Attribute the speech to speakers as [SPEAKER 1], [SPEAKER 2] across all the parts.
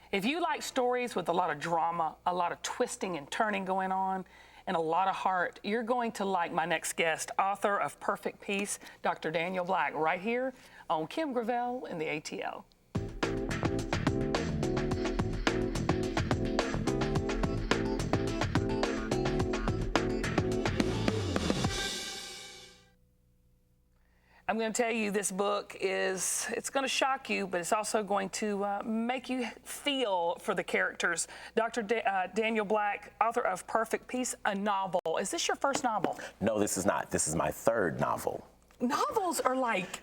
[SPEAKER 1] If you like stories with a lot of drama, a lot of twisting and turning going on, and a lot of heart, you're going to like my next guest, author of Perfect Peace, Dr. Daniel Black, right here on Kim Gravel in the ATL. I'm going to tell you this book it's going to shock you, but it's also going to make you feel for the characters. Dr. Daniel Black, author of Perfect Peace, a novel. Is this your first novel?
[SPEAKER 2] No, this is not. This is my third novel.
[SPEAKER 1] Novels are like,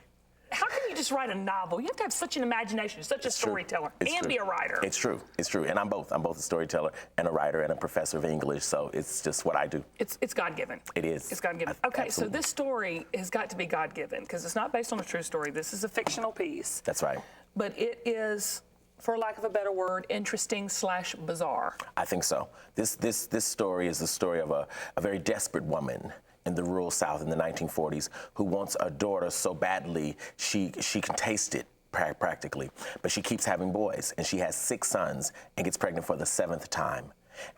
[SPEAKER 1] how can you just write a novel? You have to have such an imagination, such a storyteller, and be a writer.
[SPEAKER 2] It's true. It's true. And I'm both. I'm both a storyteller and a writer and a professor of English. So it's just what I do.
[SPEAKER 1] It's God-given.
[SPEAKER 2] It is.
[SPEAKER 1] It's God-given. Okay, so this story has got to be God-given because it's not based on a true story. This is a fictional piece.
[SPEAKER 2] That's right.
[SPEAKER 1] But it is, for lack of a better word, interesting / bizarre.
[SPEAKER 2] I think so. This story is the story of a very desperate woman in the rural South in the 1940s who wants a daughter so badly she can taste it practically, but she keeps having boys, and she has 6 sons and gets pregnant for the 7th time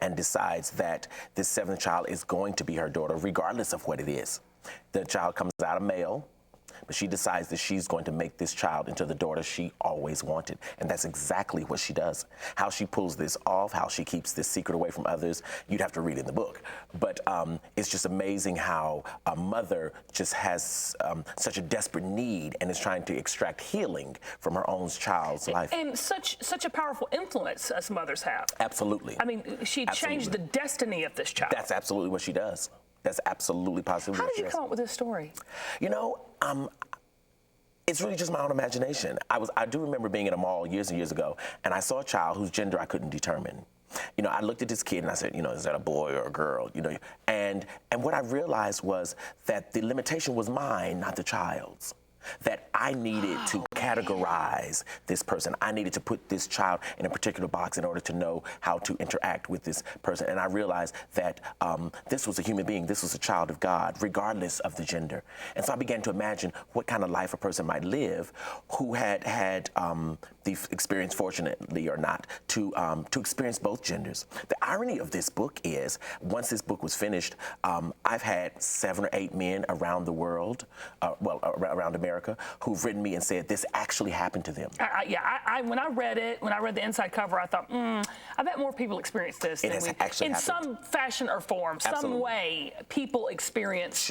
[SPEAKER 2] and decides that this 7th child is going to be her daughter regardless of what it is. The child comes out a male, but she decides that she's going to make this child into the daughter she always wanted. And that's exactly what she does. How she pulls this off, how she keeps this secret away from others, you'd have to read in the book. But it's just amazing how a mother just has such a desperate need and is trying to extract healing from her own child's life.
[SPEAKER 1] And such a powerful influence as mothers have.
[SPEAKER 2] Absolutely.
[SPEAKER 1] I mean, she changed the destiny of this child.
[SPEAKER 2] That's absolutely what she does. That's absolutely positively
[SPEAKER 1] How did you come up with this story?
[SPEAKER 2] You know, it's really just my own imagination. I do remember being in a mall years and years ago, and I saw a child whose gender I couldn't determine. You know, I looked at this kid and I said, you know, is that a boy or a girl? You know, and what I realized was that the limitation was mine, not the child's. That I needed to categorize this person. I needed to put this child in a particular box in order to know how to interact with this person. And I realized that this was a human being. This was a child of God, regardless of the gender. And so I began to imagine what kind of life a person might live who had the experience, fortunately or not, to experience both genders. The irony of this book is, once this book was finished, I've had 7 or 8 men around the world, around America, who've written me and said this actually happened to them.
[SPEAKER 1] When I read the inside cover, I thought, I bet more people experience this
[SPEAKER 2] than we. Actually
[SPEAKER 1] in some fashion or form, some way, people experience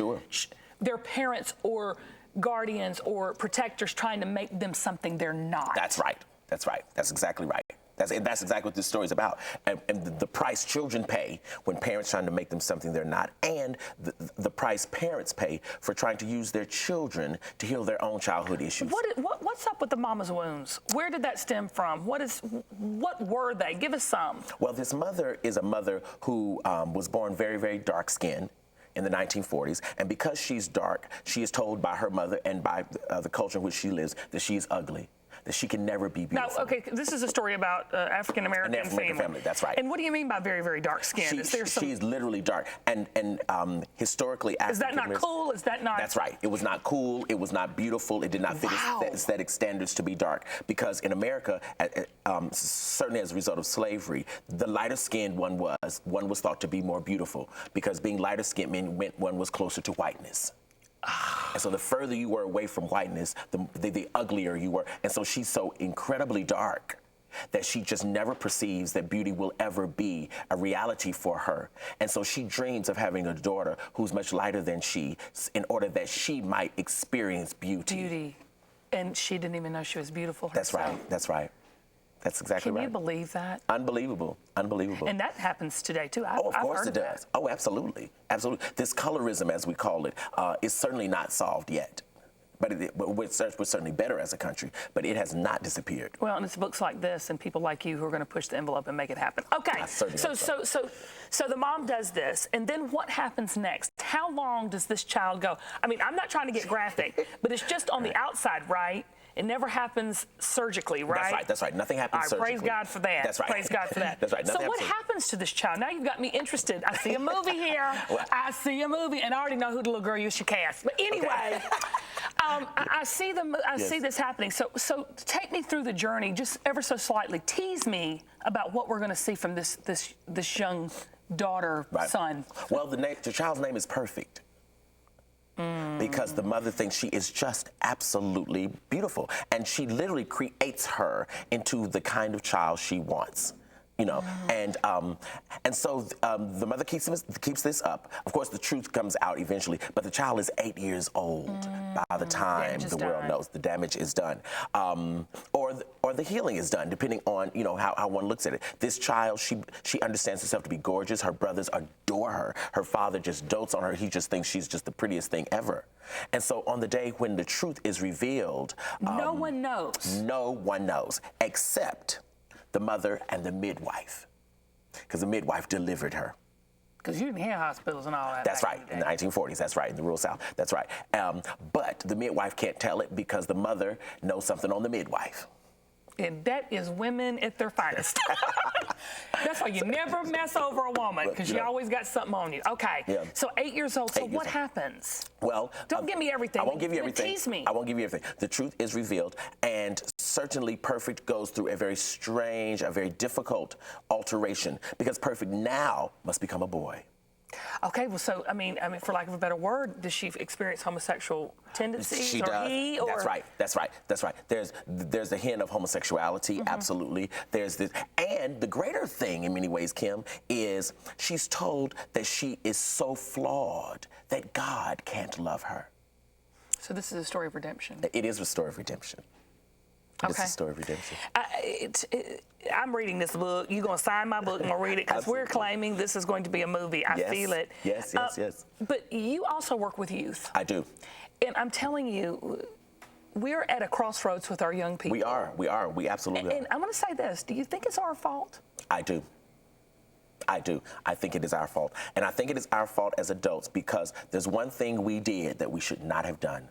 [SPEAKER 1] their parents or guardians or protectors trying to make them something they're not.
[SPEAKER 2] That's right. That's right. That's exactly right. That's exactly what this story is about. And the price children pay when parents trying to make them something they're not, and the price parents pay for trying to use their children to heal their own childhood issues.
[SPEAKER 1] What's up with the mama's wounds? Where did that stem from? What were they? Give us some.
[SPEAKER 2] Well, this mother is a mother who was born very, very dark-skinned in the 1940s, and because she's dark, she is told by her mother and by the culture in which she lives that she is ugly, that she can never be beautiful.
[SPEAKER 1] Now, okay, this is a story about African-American family.
[SPEAKER 2] That's right.
[SPEAKER 1] And what do you mean by very, very dark skin?
[SPEAKER 2] She's literally dark. And historically,
[SPEAKER 1] is that not cool? Is that not?
[SPEAKER 2] That's right. It was not cool. It was not beautiful. It did not fit aesthetic standards to be dark. Because in America, certainly as a result of slavery, the lighter skinned one was thought to be more beautiful, because being lighter skinned meant one was closer to whiteness. And so the further you were away from whiteness, the uglier you were. And so she's so incredibly dark that she just never perceives that beauty will ever be a reality for her. And so she dreams of having a daughter who's much lighter than she, in order that she might experience beauty.
[SPEAKER 1] And she didn't even know she was beautiful herself.
[SPEAKER 2] That's right. That's right. That's exactly right.
[SPEAKER 1] Can you believe that?
[SPEAKER 2] Unbelievable. Unbelievable.
[SPEAKER 1] And that happens today, too.
[SPEAKER 2] Of course it does. Oh, absolutely. Absolutely. This colorism, as we call it, is certainly not solved yet. But we're certainly better as a country, but it has not disappeared.
[SPEAKER 1] Well, and it's books like this and people like you who are going to push the envelope and make it happen. Okay, so the mom does this, and then what happens next? How long does this child go? I mean, I'm not trying to get graphic, but it's just on the outside, right? It never happens surgically, right?
[SPEAKER 2] That's right. That's right. Nothing happens
[SPEAKER 1] All right,
[SPEAKER 2] surgically.
[SPEAKER 1] Praise God for that.
[SPEAKER 2] That's right.
[SPEAKER 1] Praise God for that.
[SPEAKER 2] That's right.
[SPEAKER 1] So
[SPEAKER 2] Nothing
[SPEAKER 1] what happens to this child? Now you've got me interested. I see a movie here. I see a movie, and I already know who the little girl you should cast. But anyway, I see see this happening. So take me through the journey, just ever so slightly. Tease me about what we're going to see from this young daughter, son.
[SPEAKER 2] Well, the child's name is Perfect. Because the mother thinks she is just absolutely beautiful, and she literally creates her into the kind of child she wants. You know, and so the mother keeps this up. Of course, the truth comes out eventually, but the child is 8 years old by the time the world knows the damage is done, or the healing is done, depending on how one looks at it. This child, she understands herself to be gorgeous. Her brothers adore her. Her father just dotes on her. He just thinks she's just the prettiest thing ever. And so on the day when the truth is revealed,
[SPEAKER 1] no one knows.
[SPEAKER 2] No one knows except the mother and the midwife, because the midwife delivered her.
[SPEAKER 1] Because you didn't have hospitals and all that.
[SPEAKER 2] That's right, in the 1940s, that's right, in the rural South, that's right. But the midwife can't tell it because the mother knows something on the midwife.
[SPEAKER 1] And that is women at their finest. That's why you never mess over a woman, because you always got something on you. Okay, so 8 years old, so what happens?
[SPEAKER 2] Well,
[SPEAKER 1] don't give me everything.
[SPEAKER 2] I won't give you everything.
[SPEAKER 1] Tease me.
[SPEAKER 2] I won't give you everything. The truth is revealed, and certainly Perfect goes through a very strange, a very difficult alteration, because Perfect now must become a boy.
[SPEAKER 1] Okay, well, so I mean, for lack of a better word, does she experience homosexual tendencies?
[SPEAKER 2] She does. That's right. There's a hint of homosexuality, absolutely. There's this, and the greater thing in many ways, Kim, is she's told that she is so flawed that God can't love her.
[SPEAKER 1] So this is a story of redemption.
[SPEAKER 2] It is a story of redemption. It's a story of redemption.
[SPEAKER 1] I'm reading this book. You're going to sign my book and we'll read it, because we're claiming this is going to be a movie. I feel it.
[SPEAKER 2] Yes.
[SPEAKER 1] But you also work with youth.
[SPEAKER 2] I do.
[SPEAKER 1] And I'm telling you, we're at a crossroads with our young people.
[SPEAKER 2] We are. We absolutely are.
[SPEAKER 1] And I'm going to say this. Do you think it's our fault?
[SPEAKER 2] I do. I think it is our fault. And I think it is our fault as adults, because there's one thing we did that we should not have done.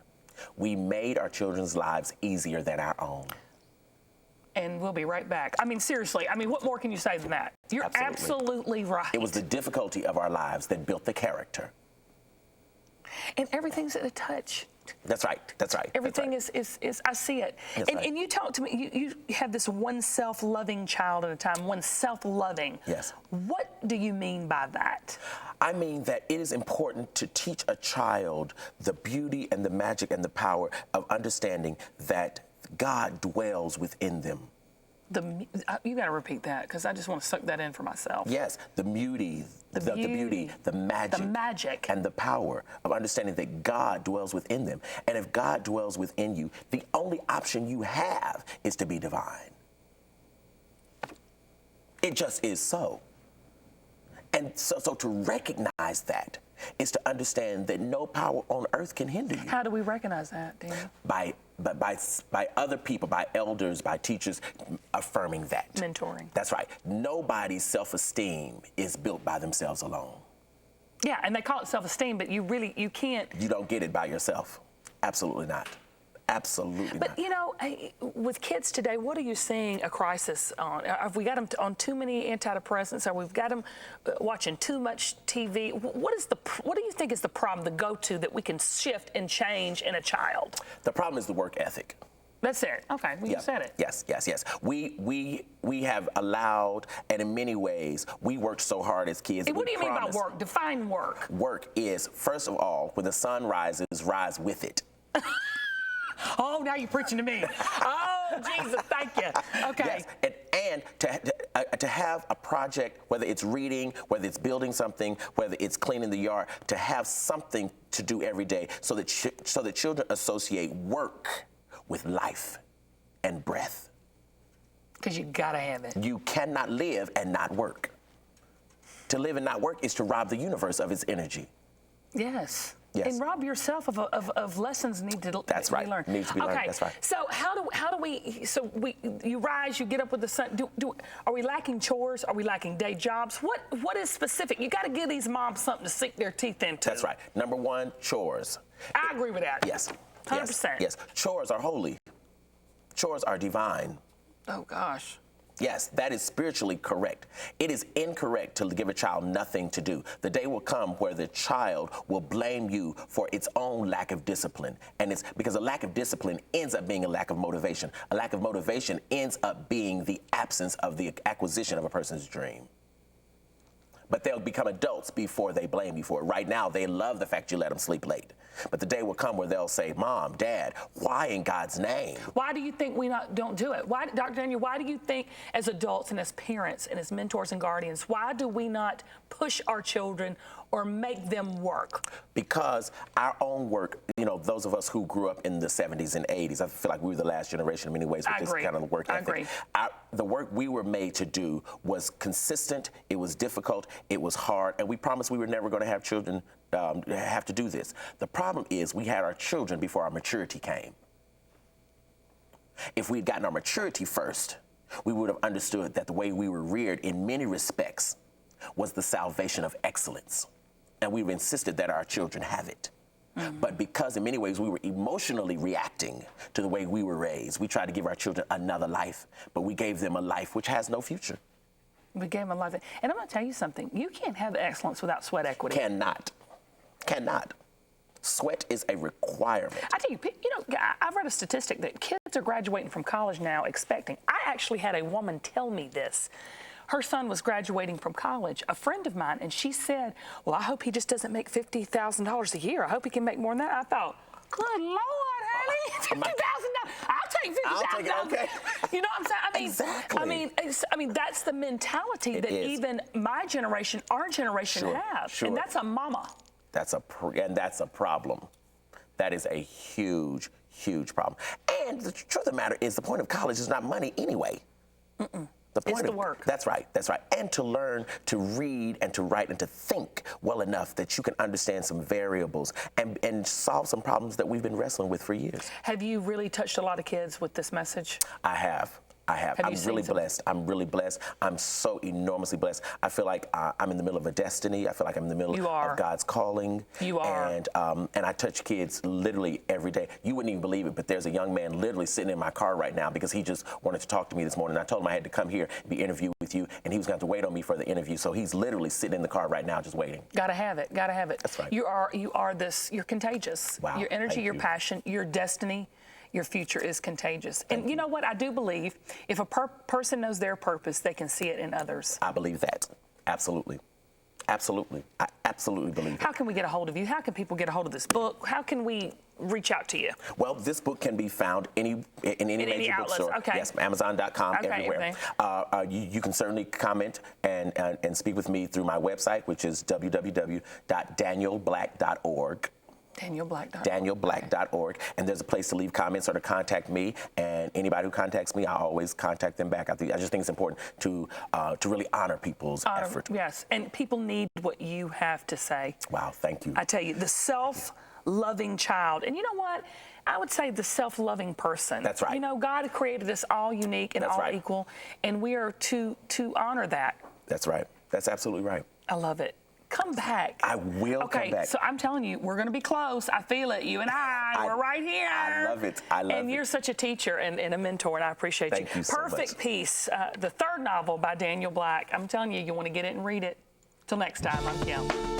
[SPEAKER 2] We made our children's lives easier than our own.
[SPEAKER 1] And we'll be right back. I mean, seriously, what more can you say than that? You're absolutely right.
[SPEAKER 2] It was the difficulty of our lives that built the character.
[SPEAKER 1] And everything's at a touch.
[SPEAKER 2] That's right.
[SPEAKER 1] Everything is I see it. And you talk to me, you have this one self-loving child at a time, one self-loving.
[SPEAKER 2] Yes.
[SPEAKER 1] What do you mean by that?
[SPEAKER 2] I mean that it is important to teach a child the beauty and the magic and the power of understanding that God dwells within them.
[SPEAKER 1] You got to repeat that, because I just want to suck that in for myself.
[SPEAKER 2] Yes, the beauty, the magic, and the power of understanding that God dwells within them. And if God dwells within you, the only option you have is to be divine. It just is so. And so to recognize that is to understand that no power on earth can hinder you.
[SPEAKER 1] How do we recognize that, Daniel?
[SPEAKER 2] By other people, by elders, by teachers affirming that.
[SPEAKER 1] Mentoring.
[SPEAKER 2] That's right. Nobody's self-esteem is built by themselves alone.
[SPEAKER 1] Yeah, and they call it self-esteem, but you can't.
[SPEAKER 2] You don't get it by yourself. Absolutely not. Absolutely not.
[SPEAKER 1] But with kids today, what are you seeing a crisis on? Have we got them on too many antidepressants, or we've got them watching too much TV? What do you think is the problem, the go-to that we can shift and change in a child?
[SPEAKER 2] The problem is the work ethic.
[SPEAKER 1] That's it. Okay, well, you said it.
[SPEAKER 2] Yes. We have allowed, and in many ways, we worked so hard as kids.
[SPEAKER 1] What do you mean by work? Define work.
[SPEAKER 2] Work is, first of all, when the sun rises, rise with it.
[SPEAKER 1] Oh, now you're preaching to me. Oh, Jesus, thank you. Okay.
[SPEAKER 2] Yes, and to have a project, whether it's reading, whether it's building something, whether it's cleaning the yard, to have something to do every day, so that children associate work with life and breath.
[SPEAKER 1] Because you gotta have it.
[SPEAKER 2] You cannot live and not work. To live and not work is to rob the universe of its energy.
[SPEAKER 1] Yes.
[SPEAKER 2] Yes.
[SPEAKER 1] And rob yourself of lessons need to
[SPEAKER 2] That's right.
[SPEAKER 1] be learned.
[SPEAKER 2] Needs to be learned.
[SPEAKER 1] Okay.
[SPEAKER 2] That's right.
[SPEAKER 1] So you rise, you get up with the sun. Are we lacking chores? Are we lacking day jobs? What is specific? You got to give these moms something to sink their teeth into.
[SPEAKER 2] That's right. Number one, chores.
[SPEAKER 1] I agree with that.
[SPEAKER 2] Yes.
[SPEAKER 1] 100%.
[SPEAKER 2] Yes. Chores are holy. Chores are divine.
[SPEAKER 1] Oh, gosh.
[SPEAKER 2] Yes, that is spiritually correct. It is incorrect to give a child nothing to do. The day will come where the child will blame you for its own lack of discipline. And it's because a lack of discipline ends up being a lack of motivation. A lack of motivation ends up being the absence of the acquisition of a person's dream. But they'll become adults before they blame you for it. Right now, they love the fact you let them sleep late. But the day will come where they'll say, Mom, Dad, why in God's name?
[SPEAKER 1] Why do you think we don't do it? Why, Dr. Daniel, why do you think as adults and as parents and as mentors and guardians, why do we not push our children or make them work?
[SPEAKER 2] Because our own work, those of us who grew up in the 70s and 80s, I feel like we were the last generation in many ways with this kind of work ethic.
[SPEAKER 1] I agree.
[SPEAKER 2] The work we were made to do was consistent, it was difficult, it was hard, and we promised we were never going to have children have to do this. The problem is we had our children before our maturity came. If we'd gotten our maturity first, we would have understood that the way we were reared in many respects was the salvation of excellence. And we've insisted that our children have it. Mm-hmm. But because in many ways we were emotionally reacting to the way we were raised, we tried to give our children another life, but we gave them a life which has no future.
[SPEAKER 1] We gave them a life. And I'm going to tell you something. You can't have excellence without sweat equity.
[SPEAKER 2] Cannot. Sweat is a requirement.
[SPEAKER 1] I tell you, I've read a statistic that kids are graduating from college now expecting. I actually had a woman tell me this. Her son was graduating from college, a friend of mine, and she said, well, I hope he just doesn't make $50,000 a year. I hope he can make more than that. I thought, good Lord, honey, $50,000. I'll take $50,000.
[SPEAKER 2] Okay.
[SPEAKER 1] You know what I'm saying?
[SPEAKER 2] Exactly.
[SPEAKER 1] I mean, that's the mentality that even my generation, our generation have.
[SPEAKER 2] Sure.
[SPEAKER 1] And that's a mama.
[SPEAKER 2] And that's a problem. That is a huge, huge problem. And the truth of the matter is the point of college is not money anyway.
[SPEAKER 1] Mm-mm. It's the work.
[SPEAKER 2] That's right. And to learn to read and to write and to think well enough that you can understand some variables and solve some problems that we've been wrestling with for years.
[SPEAKER 1] Have you really touched a lot of kids with this message?
[SPEAKER 2] I have. I'm really blessed. I'm so enormously blessed. I feel like I'm in the middle of a destiny. I feel like I'm in the middle of God's calling.
[SPEAKER 1] You are.
[SPEAKER 2] And I touch kids literally every day. You wouldn't even believe it, but there's a young man literally sitting in my car right now because he just wanted to talk to me this morning. I told him I had to come here and be interviewed with you, and he was going to have to wait on me for the interview. So he's literally sitting in the car right now just waiting.
[SPEAKER 1] Gotta have it.
[SPEAKER 2] That's right.
[SPEAKER 1] You're contagious.
[SPEAKER 2] Wow.
[SPEAKER 1] Your energy, your passion, your destiny. Your future is contagious. And you know what? I do believe if a person knows their purpose, they can see it in others.
[SPEAKER 2] I believe that. Absolutely. I absolutely believe it.
[SPEAKER 1] How can we get a hold of you? How can people get a hold of this book? How can we reach out to you?
[SPEAKER 2] Well, this book can be found in any major bookstore.
[SPEAKER 1] Okay.
[SPEAKER 2] Yes, Amazon.com, everywhere. You can certainly comment and speak with me through my website, which is www.danielblack.org. DanielBlack.org. And there's a place to leave comments or to contact me. And anybody who contacts me, I always contact them back. I just think it's important to really honor people's effort.
[SPEAKER 1] Yes, and people need what you have to say.
[SPEAKER 2] Wow, thank you.
[SPEAKER 1] I tell you, the self-loving child. And you know what? I would say the self-loving person.
[SPEAKER 2] That's right.
[SPEAKER 1] God created us all unique and equal, and we are to honor that.
[SPEAKER 2] That's right. That's absolutely right.
[SPEAKER 1] I love it. Come back.
[SPEAKER 2] I will come back.
[SPEAKER 1] Okay, so I'm telling you, we're going to be close. I feel it. You and we're right here.
[SPEAKER 2] I love it.
[SPEAKER 1] And you're such a teacher and a mentor, and I appreciate you.
[SPEAKER 2] Thank you so much.
[SPEAKER 1] Perfect Peace, the third novel by Daniel Black. I'm telling you, you want to get it and read it. Till next time, I'm Kim.